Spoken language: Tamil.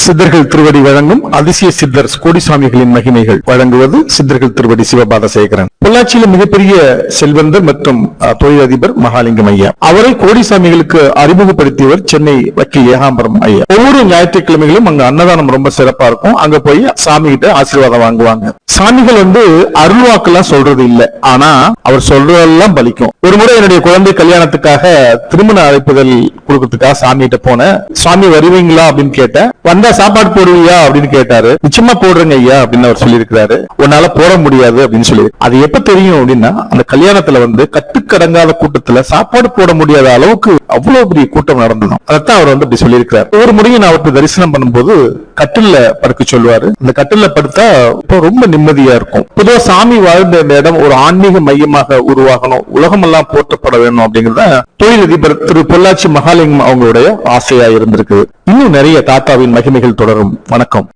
சித்தர்கள் திருவடி வழங்கும் அதிசய சித்தர் கோடிசாமிகளின் மகிமைகள் வழங்குவது சித்தர்கள் திருவடி சிவபாதசேகரன். பொள்ளாச்சியில மிகப்பெரிய செல்வந்தர் மற்றும் தொழிலதிபர் மகாலிங்கம் ஐயா. அவரை கோடிசாமிகளுக்கு அறிமுகப்படுத்தியவர் சென்னை வக்கீல் ஏகாம்பரம் ஐயா. ஒவ்வொரு ஞாயிற்றுக்கிழமைகளும் அங்க அன்னதானம் ரொம்ப சிறப்பா இருக்கும். அங்க போய் சாமி கிட்ட ஆசீர்வாதம் வாங்குவாங்க. சாமிகள் அருள்வாக்கெல்லாம் சொல்றது இல்ல, ஆனா அவர் சொல்றதெல்லாம் பலிக்கும். ஒரு முறை என்னுடைய குழந்தை கல்யாணத்துக்காக திருமண அழைப்புதல் கொடுக்கறதுக்காக சாமி கிட்ட போன. சாமி வருவீங்களா அப்படின்னு கேட்டேன். வந்தா சாப்பாடு போடுவியா அப்படின்னு கேட்டாரு. நிச்சயமா போடுறேங்க ஐயா அப்படின்னு அவர் சொல்லியிருக்கிறாரு. உன்னால போட முடியாது அப்படின்னு சொல்லி. அது எப்ப தெரியும் அப்படின்னா, அந்த கல்யாணத்துல கட்டுக்கடங்காத கூட்டத்துல சாப்பாடு போட முடியாத அளவுக்கு அவ்வளவு பெரிய கூட்டம் நடந்ததும். அதைத்தான் அவர் அப்படி சொல்லியிருக்கிறார். ஒரு முறையும் நான் அவருக்கு தரிசனம் பண்ணும்போது கட்டில்ல படுக்க சொல்லுவாரு. அந்த கட்டில்ல படுத்தா இப்போ ரொம்ப நிம்மதியா இருக்கும். பொதுவா சாமி வாழ்ந்த இந்த இடம் ஒரு ஆன்மீக மையமாக உருவாகணும், உலகமெல்லாம் போற்றப்பட வேணும் அப்படிங்கறத தொழிலதிபர் திரு பொள்ளாச்சி மகாலிங்கம் அவங்களுடைய ஆசையா இருந்திருக்கு. இன்னும் நிறைய தாத்தாவின் மகிமைகள் தொடரும். வணக்கம்.